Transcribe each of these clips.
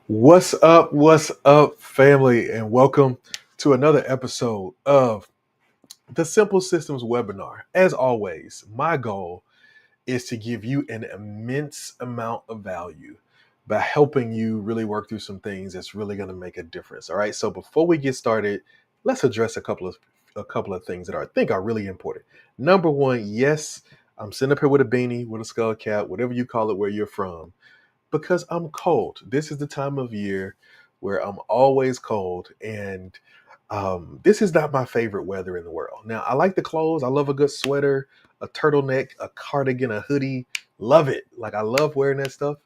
What's up? What's up, family? And welcome to another episode of the Simple Systems webinar. As always, my goal is to give you an immense amount of value by helping you really work through some things that's really going to make a difference. All right. So before we get started, let's address a couple of things that I think are really important. Number one, yes, I'm sitting up here with a beanie, with a skull cap, whatever you call it, where you're from because I'm cold. This is the time of year where I'm always cold, and this is not my favorite weather in the world. Now, I like the clothes. I love a good sweater, a turtleneck, a cardigan, a hoodie. Love it. Like, I love wearing that stuff.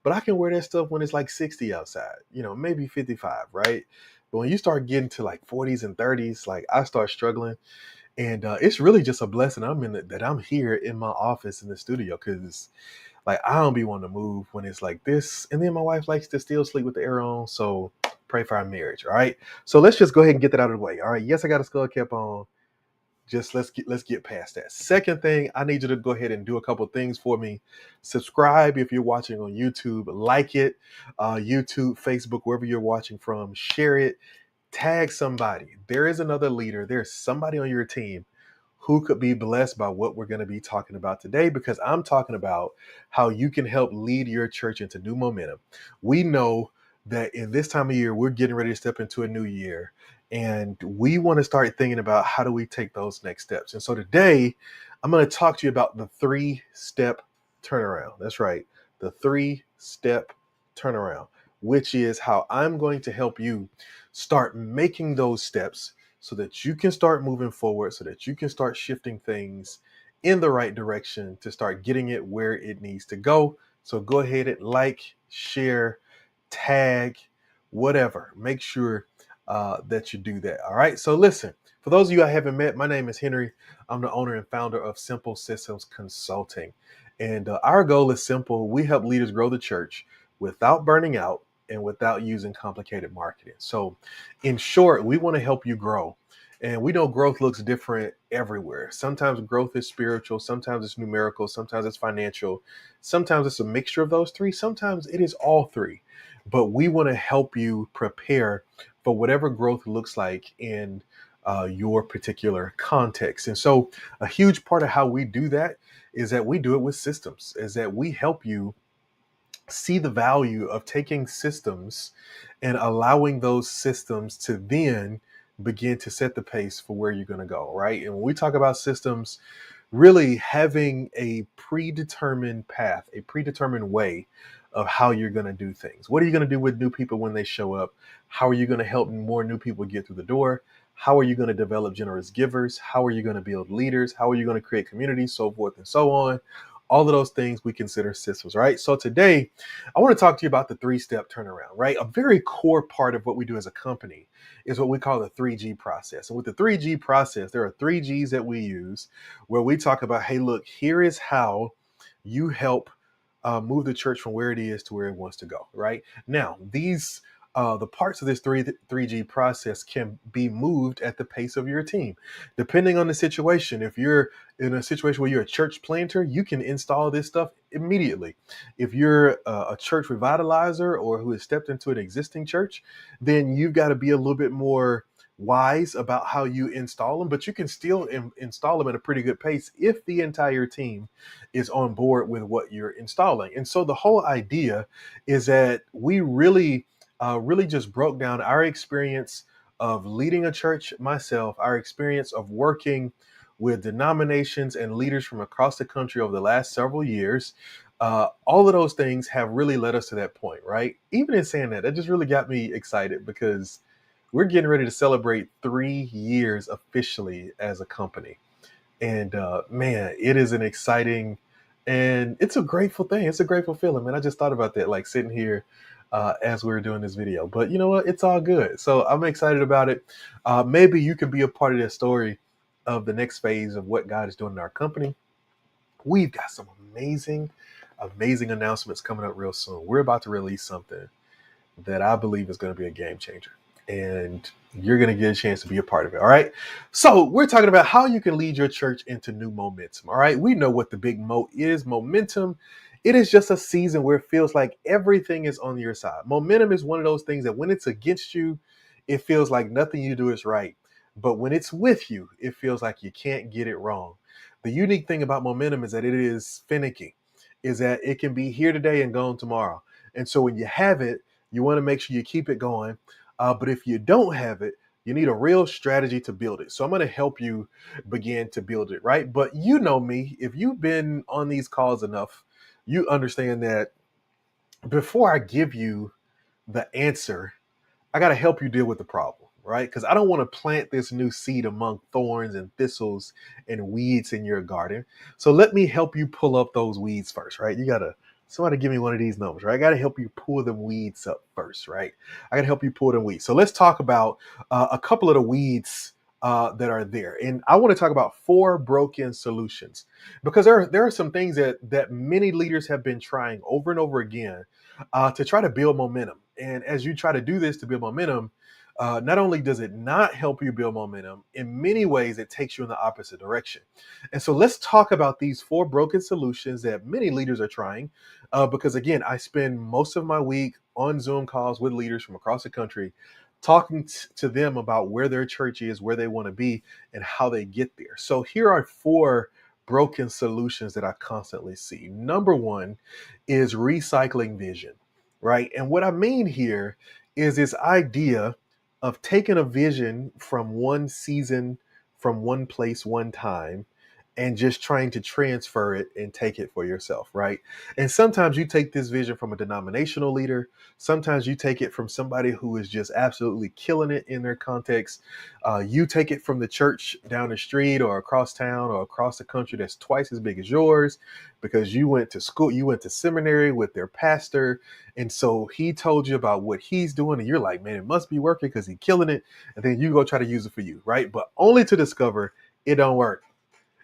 But I can wear that stuff when it's like 60 outside, maybe 55, right? But when you start getting to like 40s and 30s, like I start struggling. And it's really just a blessing that I'm here in my office in the studio because like I don't be wanting to move when it's like this. And then my wife likes to still sleep with the air on. So pray for our marriage. All right. So let's just go ahead and get that out of the way. All right. Yes, I got a skull cap on. Just let's get past that. Second thing, I need you to go ahead and do a couple things for me. Subscribe if you're watching on YouTube, like it, YouTube, Facebook, wherever you're watching from, share it, tag somebody. There is another leader. There's somebody on your team who could be blessed by what we're going to be talking about today because I'm talking about how you can help lead your church into new momentum. We know that in this time of year, we're getting ready to step into a new year, and we want to start thinking about how do we take those next steps. And so today, I'm going to talk to you about the 3-step turnaround. That's right, the 3-step turnaround, which is how I'm going to help you start making those steps so that you can start moving forward, so that you can start shifting things in the right direction to start getting it where it needs to go. So go ahead and like, share, tag, whatever. Make sure that you do that. All right. So listen, for those of you I haven't met, my name is Henry. I'm the owner and founder of Simple Systems Consulting. And our goal is simple. We help leaders grow the church without burning out and without using complicated marketing. So in short, we want to help you grow. And we know growth looks different everywhere. Sometimes growth is spiritual, sometimes it's numerical, sometimes it's financial, sometimes it's a mixture of those three, sometimes it is all three. But we want to help you prepare for whatever growth looks like in your particular context. And so, a huge part of how we do that is that we do it with systems, is that we help you see the value of taking systems and allowing those systems to then begin to set the pace for where you're going to go, right? And when we talk about systems, really having a predetermined path, a predetermined way of how you're going to do things. What are you going to do with new people when they show up? How are you going to help more new people get through the door? How are you going to develop generous givers? How are you going to build leaders? How are you going to create communities, so forth and so on? All of those things we consider systems, right? So today, I want to talk to you about the 3-step turnaround, right? A very core part of what we do as a company is what we call the 3G process. And with the 3G process, there are 3Gs that we use where we talk about, hey, look, here is how you help move the church from where it is to where it wants to go, right? Now, these the parts of this 3G process can be moved at the pace of your team. Depending on the situation, if you're in a situation where you're a church planter, you can install this stuff immediately. If you're a church revitalizer or who has stepped into an existing church, then you've got to be a little bit more wise about how you install them, but you can still install them at a pretty good pace if the entire team is on board with what you're installing. And so the whole idea is that we really just broke down our experience of leading a church myself, our experience of working with denominations and leaders from across the country over the last several years. All of those things have really led us to that point, right? Even in saying that, that just really got me excited because we're getting ready to celebrate 3 years officially as a company. And man, it is an exciting and it's a grateful thing. It's a grateful feeling, man. I just thought about that, like sitting here as we were doing this video. But you know what? It's all good. So I'm excited about it. Maybe you can be a part of this story of the next phase of what God is doing in our company. We've got some amazing announcements coming up real soon. We're about to release something that I believe is going to be a game changer. And you're going to get a chance to be a part of it. All right. So we're talking about how you can lead your church into new momentum. All right. We know what the big mo is. Momentum It is just a season where it feels like everything is on your side. Momentum is one of those things that when it's against you, it feels like nothing you do is right. But when it's with you, it feels like you can't get it wrong. The unique thing about momentum is that it is finicky, is that it can be here today and gone tomorrow. And so when you have it, you want to make sure you keep it going. But if you don't have it, you need a real strategy to build it. So I'm going to help you begin to build it, right? But you know me, if you've been on these calls enough, you understand that before I give you the answer, I got to help you deal with the problem, right? Because I don't want to plant this new seed among thorns and thistles and weeds in your garden. So let me help you pull up those weeds first, right? You got to, somebody give me one of these numbers, right? I got to help you pull them weeds up first, right? I got to help you pull them weeds. So let's talk about a couple of the weeds that are there. And I want to talk about 4 broken solutions because there are some things that many leaders have been trying over and over again to try to build momentum. And as you try to do this to build momentum, not only does it not help you build momentum, in many ways it takes you in the opposite direction. And so let's talk about these 4 broken solutions that many leaders are trying. Because again, I spend most of my week on Zoom calls with leaders from across the country, talking to them about where their church is, where they want to be, and how they get there. So here are 4 broken solutions that I constantly see. Number 1 is recycling vision, right? And what I mean here is this idea of taking a vision from one season, from one place, one time, and just trying to transfer it and take it for yourself, right? And sometimes you take this vision from a denominational leader. Sometimes you take it from somebody who is just absolutely killing it in their context. You take it from the church down the street or across town or across the country that's twice as big as yours because you went to school, you went to seminary with their pastor. And so he told you about what he's doing. And you're like, man, it must be working because he's killing it. And then you go try to use it for you, right? But only to discover it don't work.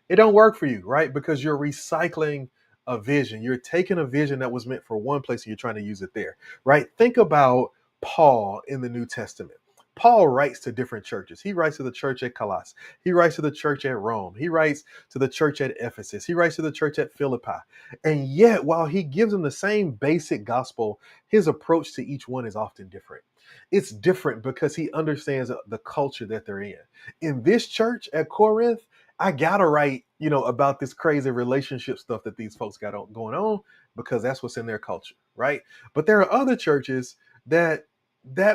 It don't work for you, right? Because you're recycling a vision. You're taking a vision that was meant for one place and you're trying to use it there, right? Think about Paul in the New Testament. Paul writes to different churches. He writes to the church at Colossus. He writes to the church at Rome. He writes to the church at Ephesus. He writes to the church at Philippi. And yet, while he gives them the same basic gospel, his approach to each one is often different. It's different because he understands the culture that they're in. In this church at Corinth, I gotta write, about this crazy relationship stuff that these folks got going on because that's what's in their culture, right? But there are other churches that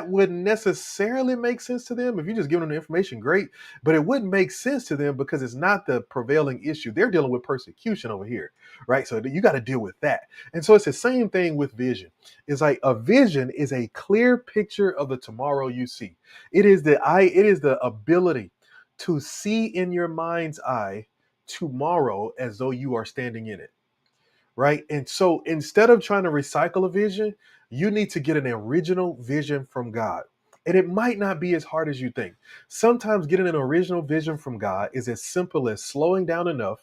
wouldn't necessarily make sense to them if you just give them the information, great. But it wouldn't make sense to them because it's not the prevailing issue. They're dealing with persecution over here, right? So you got to deal with that. And so it's the same thing with vision. It's like a vision is a clear picture of the tomorrow you see. It is the ability to see in your mind's eye tomorrow as though you are standing in it, right? And so instead of trying to recycle a vision, you need to get an original vision from God. And it might not be as hard as you think. Sometimes getting an original vision from God is as simple as slowing down enough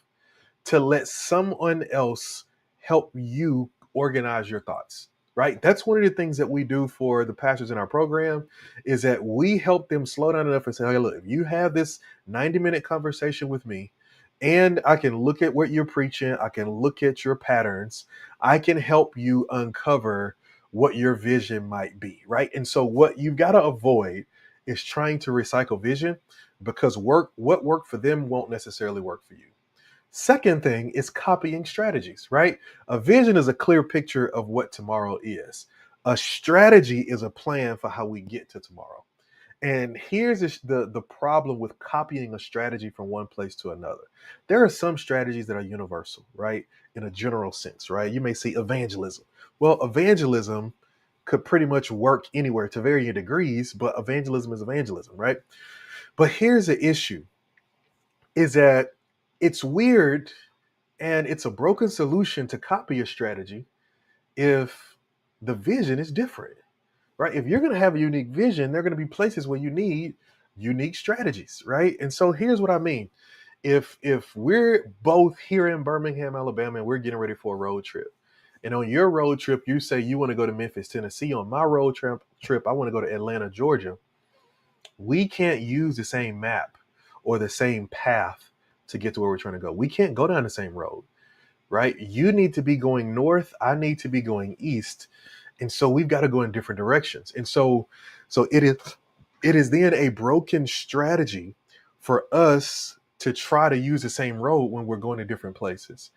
to let someone else help you organize your thoughts, right? That's one of the things that we do for the pastors in our program is that we help them slow down enough and say, hey, look, if you have this 90-minute conversation with me and I can look at what you're preaching, I can look at your patterns, I can help you uncover what your vision might be, right? And so what you've got to avoid is trying to recycle vision because what worked for them won't necessarily work for you. Second thing is copying strategies, right? A vision is a clear picture of what tomorrow is. A strategy is a plan for how we get to tomorrow. And here's the problem with copying a strategy from one place to another. There are some strategies that are universal, right? In a general sense, right? You may see evangelism. Well, evangelism could pretty much work anywhere to varying degrees, but evangelism is evangelism, right? But here's the issue is that it's weird and it's a broken solution to copy a strategy if the vision is different, right? If you're going to have a unique vision, there are going to be places where you need unique strategies, right? And so here's what I mean. If we're both here in Birmingham, Alabama, and we're getting ready for a road trip, and on your road trip, you say you want to go to Memphis, Tennessee. On my road trip, I want to go to Atlanta, Georgia. We can't use the same map or the same path to get to where we're trying to go. We can't go down the same road right? You need to be going north. I need to be going east. And so we've got to go in different directions. And so it is then a broken strategy for us to try to use the same road when we're going to different places.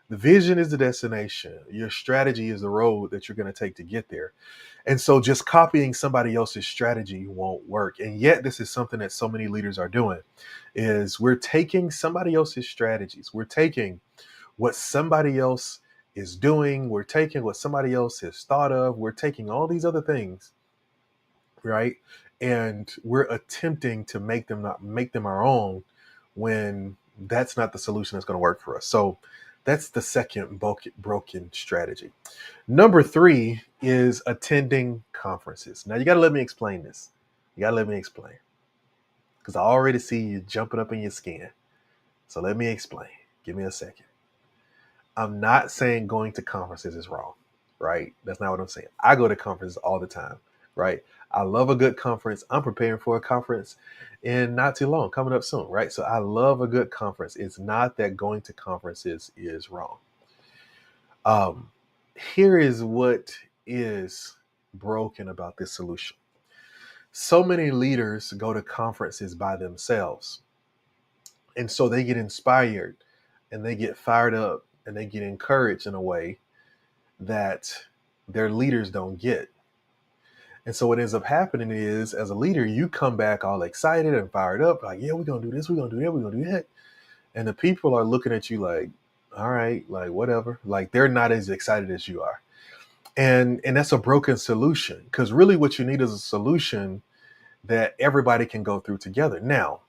The vision is the destination. Your strategy is the road that you're going to take to get there. And so just copying somebody else's strategy won't work. And yet this is something that so many leaders are doing is we're taking somebody else's strategies. We're taking what somebody else is doing. We're taking what somebody else has thought of. We're taking all these other things, right? And we're attempting to make them our own when that's not the solution that's going to work for us. So that's the second broken strategy. Number three is attending conferences. Now you got to let me explain this. You got to let me explain because I already see you jumping up in your skin. So let me explain. Give me a second. I'm not saying going to conferences is wrong, right? That's not what I'm saying. I go to conferences all the time, right? I love a good conference. I'm preparing for a conference in not too long, coming up soon, right? So I love a good conference. It's not that going to conferences is wrong. Um, Here is what is broken about this solution. So many leaders go to conferences by themselves. And so they get inspired and they get fired up and they get encouraged in a way that their leaders don't get. And so what ends up happening is, as a leader, you come back all excited and fired up, like, yeah, we're going to do this, we're going to do that, we're going to do that. And the people are looking at you like, all right, like, whatever. Like, they're not as excited as you are. And that's a broken solution because really what you need is a solution that everybody can go through together. Now,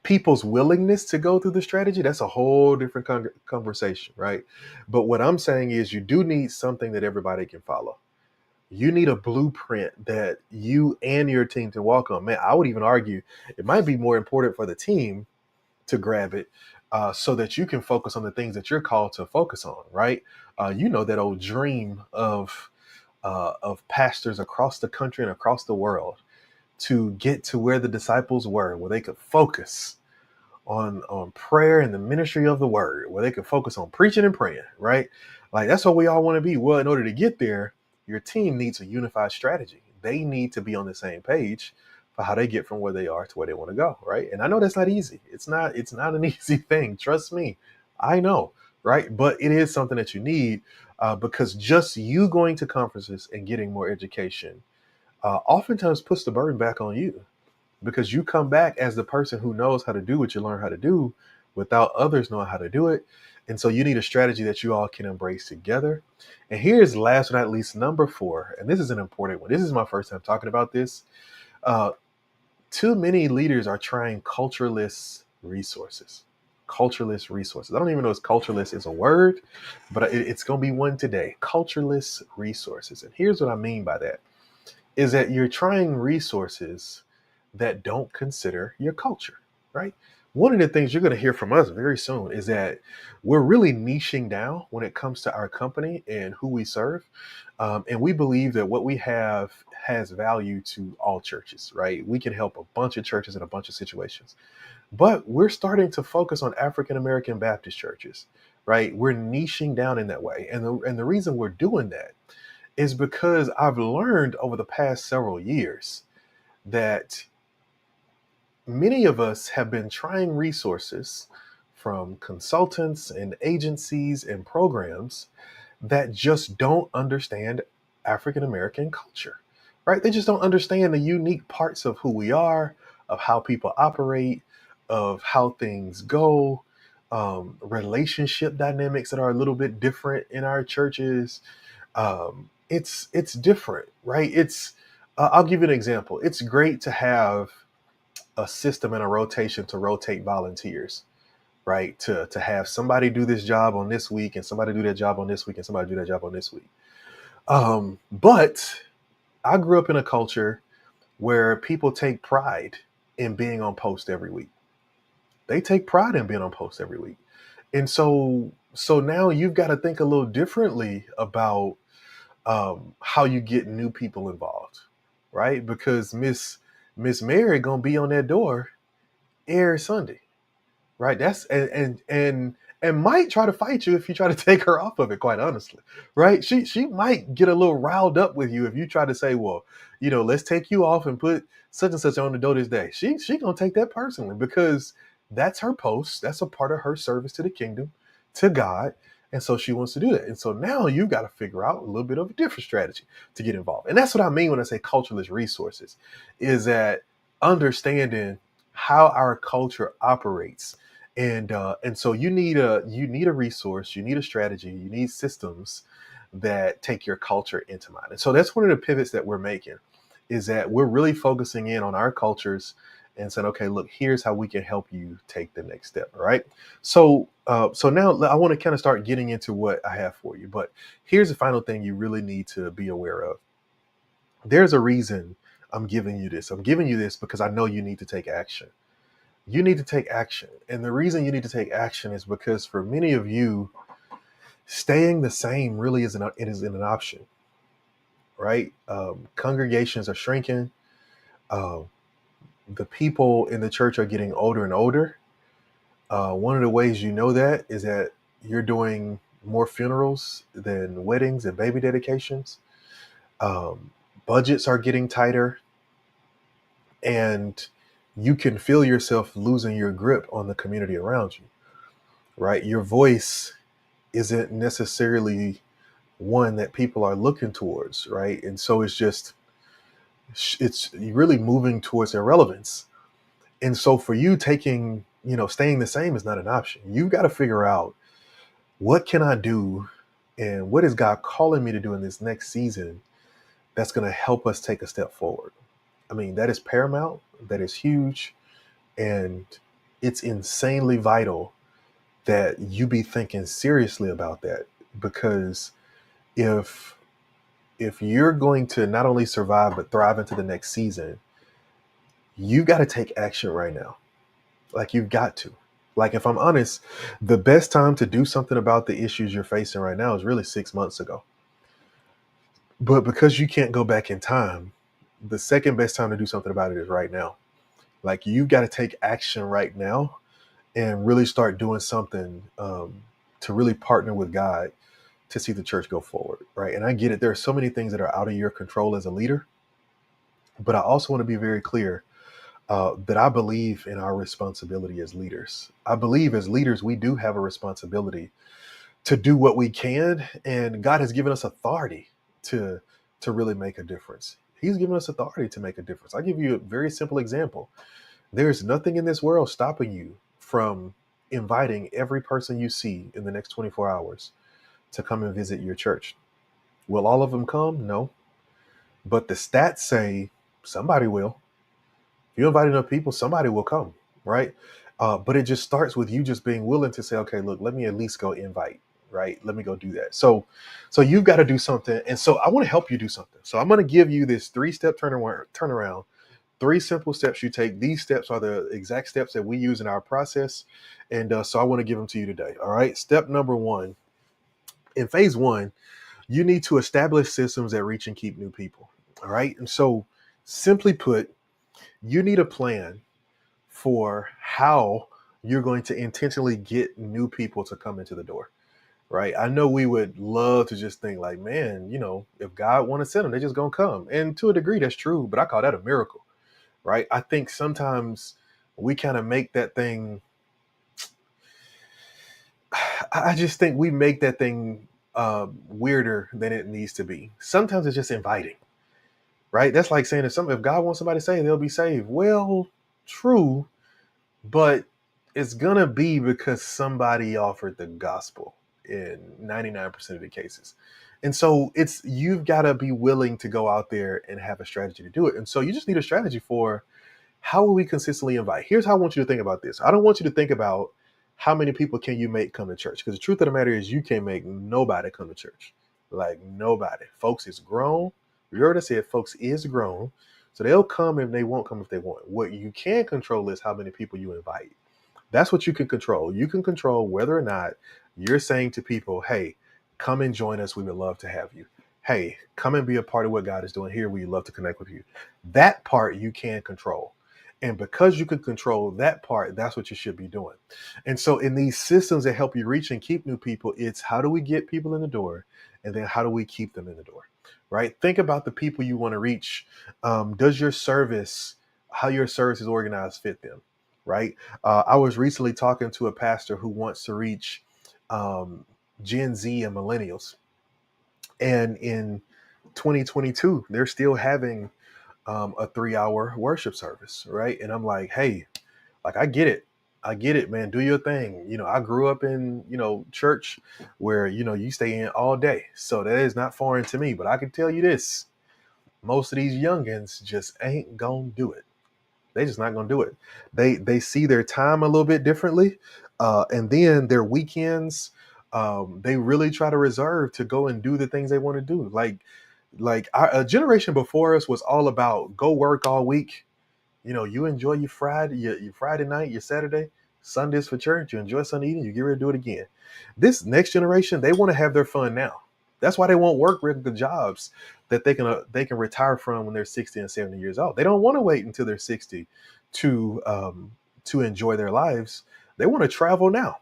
people's willingness to go through the strategy, that's a whole different conversation, right? But what I'm saying is you do need something that everybody can follow. You need a blueprint that you and your team can walk on. Man, I would even argue it might be more important for the team to grab it so that you can focus on the things that you're called to focus on, right? You know that old dream of pastors across the country and across the world to get to where the disciples were, where they could focus on prayer and the ministry of the word, where they could focus on preaching and praying, right? Like that's what we all want to be. Well, in order to get there, your team needs a unified strategy. They need to be on the same page for how they get from where they are to where they want to go, right? And I know that's not easy. It's not an easy thing. Trust me, I know, right? But it is something that you need because just you going to conferences and getting more education oftentimes puts the burden back on you because you come back as the person who knows how to do what you learn how to do without others knowing how to do it. And so you need a strategy that you all can embrace together. And here's last but not least, number four. And this is an important one. This is my first time talking about this. Uh, Too many leaders are trying cultureless resources. Cultureless resources. I don't even know if cultureless is a word, but it's going to be one today. Cultureless resources. And here's what I mean by that is that you're trying resources that don't consider your culture, right? One of the things you're going to hear from us very soon is that we're really niching down when it comes to our company and who we serve. And we believe that what we have has value to all churches, right? We can help a bunch of churches in a bunch of situations. But we're starting to focus on African American Baptist churches, right? We're niching down in that way. And the reason we're doing that is because I've learned over the past several years that many of us have been trying resources from consultants and agencies and programs that just don't understand African American culture, right? They just don't understand the unique parts of who we are, of how people operate, of how things go, relationship dynamics that are a little bit different in our churches. It's different, right? I'll give you an example. It's great to have a system and a rotation to rotate volunteers, right? To have somebody do this job on this week and somebody do that job on this week and somebody do that job on this week. But I grew up in a culture where people take pride in being on post every week. They take pride in being on post every week. And so now you've got to think a little differently about how you get new people involved, right? Because Miss Mary gonna be on that door every Sunday, right? That's and and might try to fight you if you try to take her off of it, quite honestly. Right? She might get a little riled up with you if you try to say, well, let's take you off and put such and such on the door this day. She gonna take that personally because that's her post. That's a part of her service to the kingdom, to God. And so she wants to do that. And so now you've got to figure out a little bit of a different strategy to get involved. And that's what I mean when I say culturalist resources, is that understanding how our culture operates. And so you need a resource, you need a strategy, you need systems that take your culture into mind. And so that's one of the pivots that we're making, is that we're really focusing in on our cultures and saying, okay, look, here's how we can help you take the next step. All right. So now I want to kind of start getting into what I have for you. But here's the final thing you really need to be aware of. There's a reason I'm giving you this. I'm giving you this because I know you need to take action. You need to take action. And the reason you need to take action is because for many of you, staying the same really isn't an option, right? Congregations are shrinking. Uh, the people in the church are getting older and older. One of the ways you know that is that you're doing more funerals than weddings and baby dedications. Um, Budgets are getting tighter, and you can feel yourself losing your grip on the community around you, right? Your voice isn't necessarily one that people are looking towards, right? And so it's really moving towards irrelevance. And so for you, staying the same is not an option. You've got to figure out, what can I do and what is God calling me to do in this next season that's going to help us take a step forward? I mean, that is paramount, that is huge, and it's insanely vital that you be thinking seriously about that, because if you're going to not only survive but thrive into the next season, you got to take action right now. Like, you've got to. Like, if I'm honest, the best time to do something about the issues you're facing right now is really 6 months ago. But because you can't go back in time, the second best time to do something about it is right now. Like, you've got to take action right now and really start doing something to really partner with God to see the church go forward, right? And I get it. There are so many things that are out of your control as a leader, but I also want to be very clear that I believe in our responsibility as leaders. I believe as leaders, we do have a responsibility to do what we can, and God has given us authority to really make a difference. He's given us authority to make a difference. I'll give you a very simple example. There's nothing in this world stopping you from inviting every person you see in the next 24 hours to come and visit your church. Will all of them come? No. But the stats say somebody will. If you invite enough people, somebody will come, right? But it just starts with you just being willing to say, okay, look, let me at least go invite, right? Let me go do that. So you've got to do something. And so I want to help you do something. So I'm going to give you this 3-step turnaround, 3 simple steps you take. These steps are the exact steps that we use in our process. And so I want to give them to you today. All right. Step number 1, in phase 1, you need to establish systems that reach and keep new people. All right. And so, simply put, you need a plan for how you're going to intentionally get new people to come into the door, right? I know we would love to just think like, man, if God want to send them, they're just going to come. And to a degree, that's true, but I call that a miracle, right? I think sometimes we kind of make that thing, I just think we make that thing weirder than it needs to be. Sometimes it's just inviting, right? That's like saying if God wants somebody saved, they'll be saved. Well, true, but it's gonna be because somebody offered the gospel in 99% of the cases. And so you've got to be willing to go out there and have a strategy to do it. And so you just need a strategy for, how will we consistently invite? Here's how I want you to think about this. I don't want you to think about how many people can you make come to church, because the truth of the matter is you can't make nobody come to church. Like, nobody. Folks is grown. You heard I said folks is grown. So they'll come and they won't come if they want. What you can control is how many people you invite. That's what you can control. You can control whether or not you're saying to people, hey, come and join us. We would love to have you. Hey, come and be a part of what God is doing here. We'd love to connect with you. That part you can control. And because you can control that part, that's what you should be doing. And so, in these systems that help you reach and keep new people, it's how do we get people in the door? And then how do we keep them in the door? Right? Think about the people you want to reach. Does your service, how your service is organized, fit them? Right? I was recently talking to a pastor who wants to reach um, Gen Z and millennials. And in 2022, they're still having a 3 hour worship service, right? And I'm like, hey, like I get it. I get it, man. Do your thing. I grew up in, church where, you stay in all day. So that is not foreign to me. But I can tell you this, most of these youngins just ain't gonna do it. They just not gonna do it. They see their time a little bit differently. And then their weekends, they really try to reserve to go and do the things they want to do. Like a generation before us was all about go work all week. You enjoy your Friday night, your Saturday, Sundays for church. You enjoy Sunday evening. You get ready to do it again. This next generation, they want to have their fun now. That's why they won't work regular jobs that they can retire from when they're 60 and 70 years old. They don't want to wait until they're 60 to enjoy their lives. They want to travel now,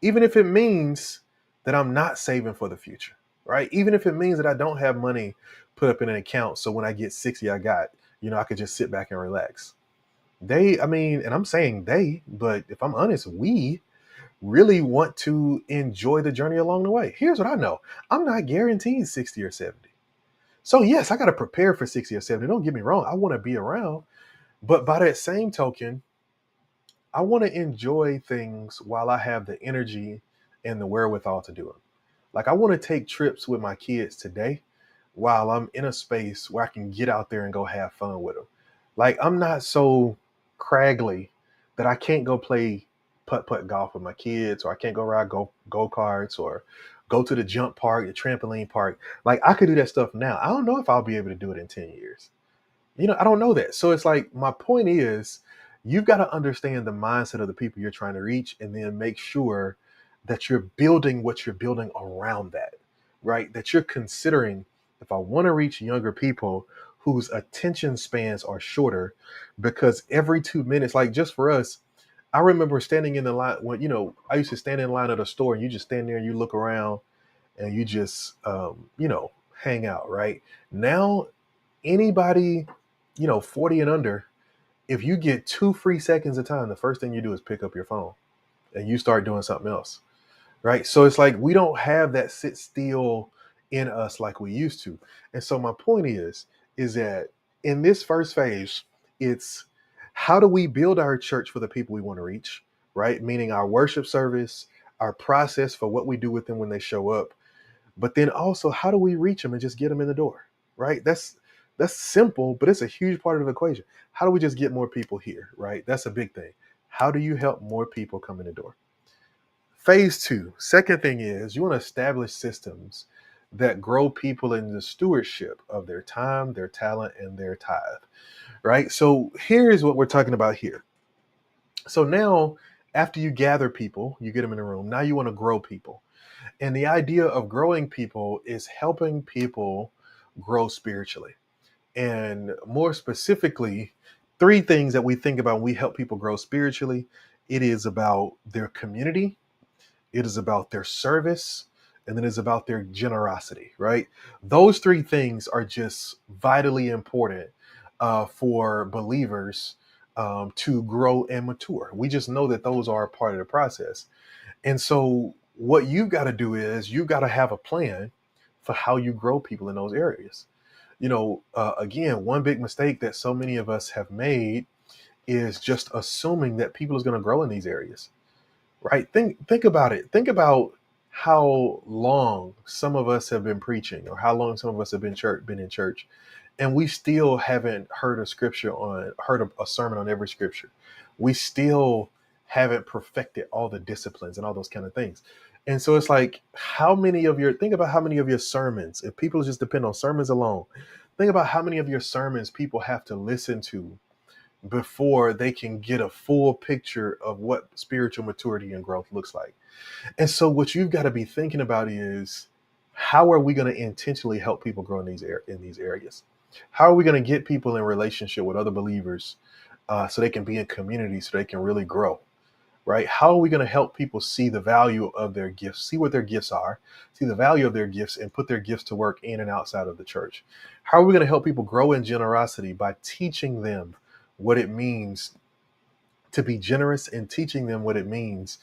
even if it means that I'm not saving for the future, right? Even if it means that I don't have money put up in an account, so when I get 60, I could just sit back and relax. And I'm saying they, but if I'm honest, we really want to enjoy the journey along the way. Here's what I know. I'm not guaranteed 60 or 70. So yes, I got to prepare for 60 or 70. Don't get me wrong. I want to be around, but by that same token, I want to enjoy things while I have the energy and the wherewithal to do them. Like I want to take trips with my kids today while I'm in a space where I can get out there and go have fun with them. Like I'm not so craggly that I can't go play putt golf with my kids, or I can't go ride go karts, or go to the jump park, the trampoline park. Like I could do that stuff now. I don't know if I'll be able to do it in 10 years. I don't know that. So it's like my point is you've got to understand the mindset of the people you're trying to reach, and then make sure that you're building what you're building around that, right? That you're considering, if I want to reach younger people whose attention spans are shorter, because every 2 minutes, like just for us, I remember standing in the line when, I used to stand in line at a store and you just stand there and you look around and you just, hang out, right? Now, anybody, 40 and under, if you get 2 free seconds of time, the first thing you do is pick up your phone and you start doing something else, right? So it's like we don't have that sit still in us like we used to. And so my point is that in this first phase, it's how do we build our church for the people we want to reach, right? Meaning our worship service, our process for what we do with them when they show up, but then also how do we reach them and just get them in the door, right? That's simple, but it's a huge part of the equation. How do we just get more people here, right? That's a big thing. How do you help more people come in the door? Phase two, second thing is you want to establish systems that grow people in the stewardship of their time, their talent, and their tithe, right? So here's what we're talking about here. So now, after you gather people, you get them in a room, now you want to grow people. And the idea of growing people is helping people grow spiritually. And more specifically, three things that we think about when we help people grow spiritually. It is about their community, it is about their service, and then it's about their generosity, right? Those three things are just vitally important for believers to grow and mature. We just know that those are a part of the process. And so, what you've got to do is you've got to have a plan for how you grow people in those areas. Again, one big mistake that so many of us have made is just assuming that people is going to grow in these areas, right? Think about it. Think about how long some of us have been preaching, or how long some of us have been in church, and we still haven't heard a sermon on every scripture. We still haven't perfected all the disciplines and all those kind of things. And so it's like, think about how many of your sermons, if people just depend on sermons alone, think about how many of your sermons people have to listen to before they can get a full picture of what spiritual maturity and growth looks like. And so what you've got to be thinking about is, how are we going to intentionally help people grow in these areas? How are we going to get people in relationship with other believers so they can be in community, so they can really grow, right? How are we going to help people see the value of their gifts, see what their gifts are, see the value of their gifts, and put their gifts to work in and outside of the church? How are we going to help people grow in generosity by teaching them what it means to be generous and teaching them what it means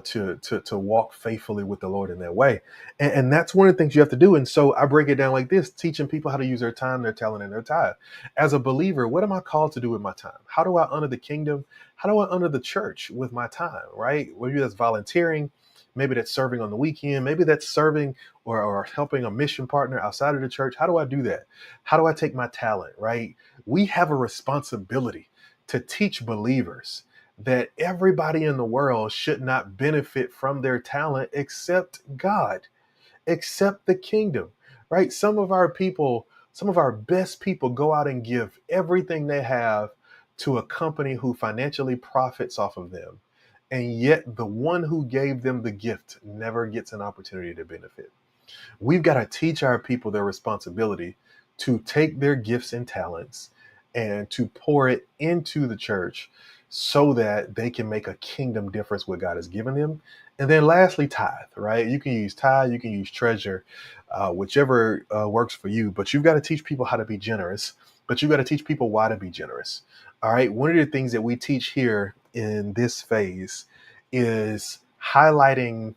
to walk faithfully with the Lord in that way? And that's one of the things you have to do. And so I break it down like this: teaching people how to use their time, their talent, and their tithe. As a believer, what am I called to do with my time? How do I honor the kingdom? How do I honor the church with my time? Right? Maybe that's volunteering. Maybe that's serving on the weekend. Maybe that's serving or helping a mission partner outside of the church. How do I do that? How do I take my talent? Right? We have a responsibility to teach believers that everybody in the world should not benefit from their talent except God, except the kingdom, right? Some of our people, some of our best people go out and give everything they have to a company who financially profits off of them. And yet the one who gave them the gift never gets an opportunity to benefit. We've got to teach our people their responsibility to take their gifts and talents and to pour it into the church so that they can make a kingdom difference what God has given them. And then lastly, tithe, right? You can use tithe, you can use treasure, whichever works for you, but you've got to teach people how to be generous, but you've got to teach people why to be generous. All right. One of the things that we teach here in this phase is highlighting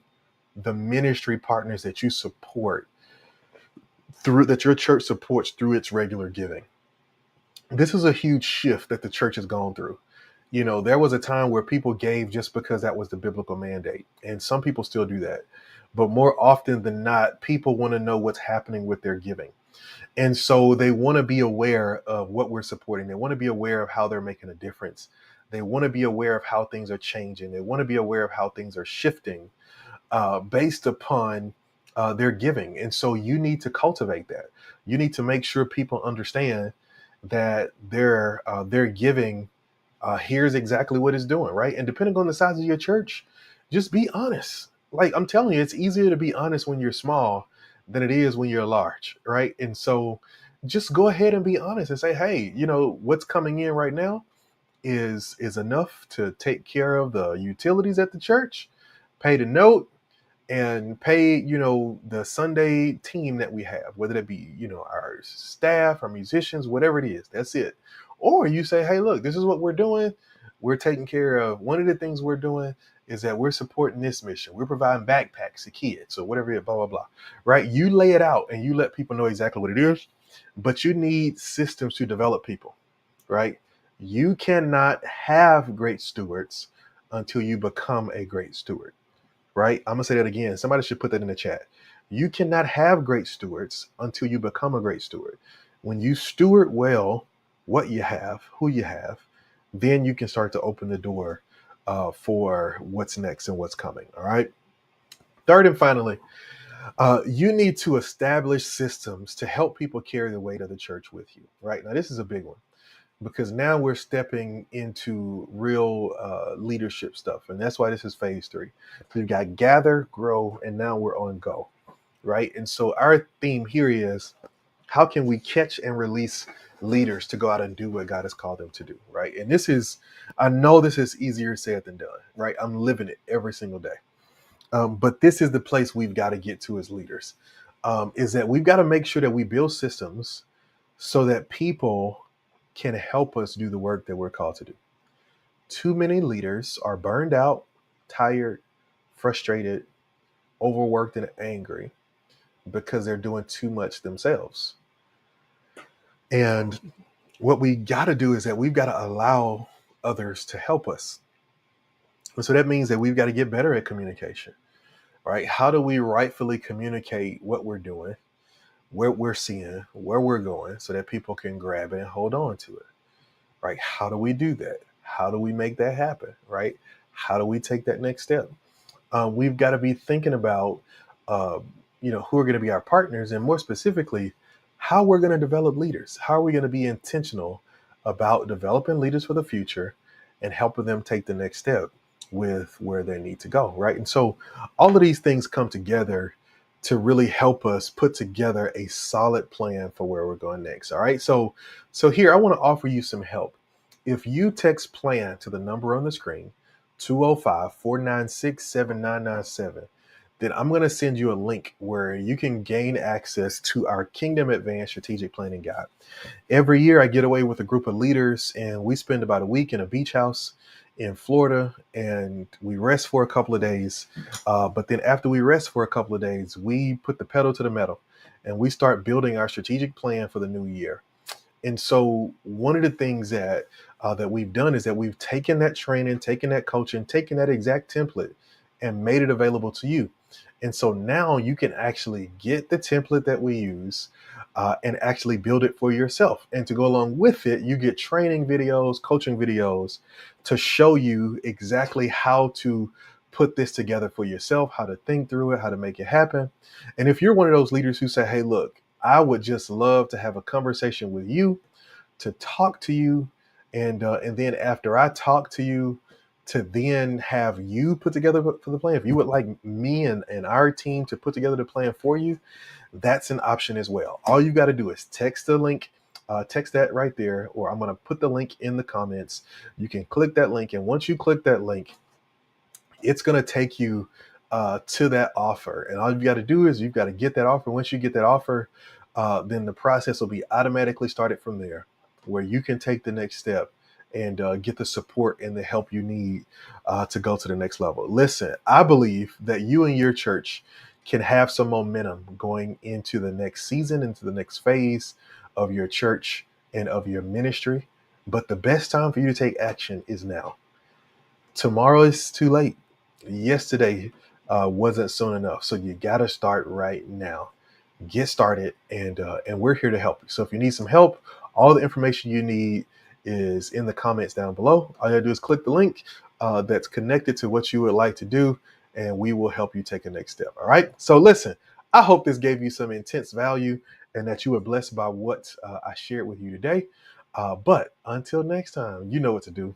the ministry partners that you support through that your church supports through its regular giving. This is a huge shift that the church has gone through. You know, there was a time where people gave just because that was the biblical mandate, and some people still do that. But more often than not, people want to know what's happening with their giving. And so they want to be aware of what we're supporting. They want to be aware of how they're making a difference. They want to be aware of how things are changing. They want to be aware of how things are shifting based upon their giving. And so you need to cultivate that. You need to make sure people understand that their giving here's exactly what it's doing, right? And depending on the size of your church, just be honest. Like I'm telling you, it's easier to be honest when you're small than it is when you're large, right? And so just go ahead and be honest and say, hey, you know, what's coming in right now is enough to take care of the utilities at the church, pay the note, and pay, you know, the Sunday team that we have, whether it be, you know, our staff, our musicians, whatever it is. That's it. Or you say, hey, look, this is what we're doing. We're taking care of, one of the things we're doing is that we're supporting this mission. We're providing backpacks to kids or whatever it is, blah, blah, blah. Right? You lay it out and you let people know exactly what it is, but you need systems to develop people, right? You cannot have great stewards until you become a great steward. Right? I'm going to say that again. Somebody should put that in the chat. You cannot have great stewards until you become a great steward. When you steward well what you have, who you have, then you can start to open the door for what's next and what's coming. All right. Third and finally, you need to establish systems to help people carry the weight of the church with you. Right. Now, this is a big one, because now we're stepping into real leadership stuff. And that's why this is phase 3. So you've got gather, grow, and now we're on go, right? And so our theme here is how can we catch and release leaders to go out and do what God has called them to do, right? And this is, I know this is easier said than done, right? I'm living it every single day. But this is the place we've got to get to as leaders, is that we've got to make sure that we build systems so that people can help us do the work that we're called to do. Too many leaders are burned out, tired, frustrated, overworked, and angry because they're doing too much themselves. And what we got to do is that we've got to allow others to help us. And so that means that we've got to get better at communication, right? How do we rightfully communicate what we're doing, what we're seeing, where we're going, so that people can grab it and hold on to it? Right? How do we do that? How do we make that happen? Right? How do we take that next step? We've got to be thinking about, who are going to be our partners, and more specifically, how we're going to develop leaders. How are we going to be intentional about developing leaders for the future and helping them take the next step with where they need to go, right? And so all of these things come together to really help us put together a solid plan for where we're going next. All right. So here I want to offer you some help. If you text PLAN to the number on the screen, 205-496-7997, then I'm going to send you a link where you can gain access to our Kingdom Advanced Strategic Planning Guide. Every year I get away with a group of leaders and we spend about a week in a beach house in Florida, and we rest for a couple of days. But then after we rest for a couple of days, we put the pedal to the metal and we start building our strategic plan for the new year. And so one of the things that we've done is that we've taken that training, taken that coaching, taken that exact template and made it available to you. And so now you can actually get the template that we use and actually build it for yourself. And to go along with it, you get training videos, coaching videos to show you exactly how to put this together for yourself, how to think through it, how to make it happen. And if you're one of those leaders who say, hey, look, I would just love to have a conversation with you, to talk to you, and then after I talk to you, to then have you put together for the plan. If you would like me and our team to put together the plan for you, that's an option as well. All you got to do is text the link, text that right there, or I'm going to put the link in the comments. You can click that link, and once you click that link, it's going to take you to that offer. And all you've got to do is you've got to get that offer. Once you get that offer, then the process will be automatically started from there, where you can take the next step and get the support and the help you need to go to the next level. Listen, I believe that you and your church can have some momentum going into the next season, into the next phase of your church and of your ministry. But the best time for you to take action is now. Tomorrow is too late. Yesterday wasn't soon enough. So you got to start right now. Get started, and we're here to help you. So if you need some help, all the information you need is in the comments down below. All you gotta do is click the link that's connected to what you would like to do, and we will help you take a next step. All right. So listen, I hope this gave you some intense value and that you were blessed by what I shared with you today. But until next time, you know what to do.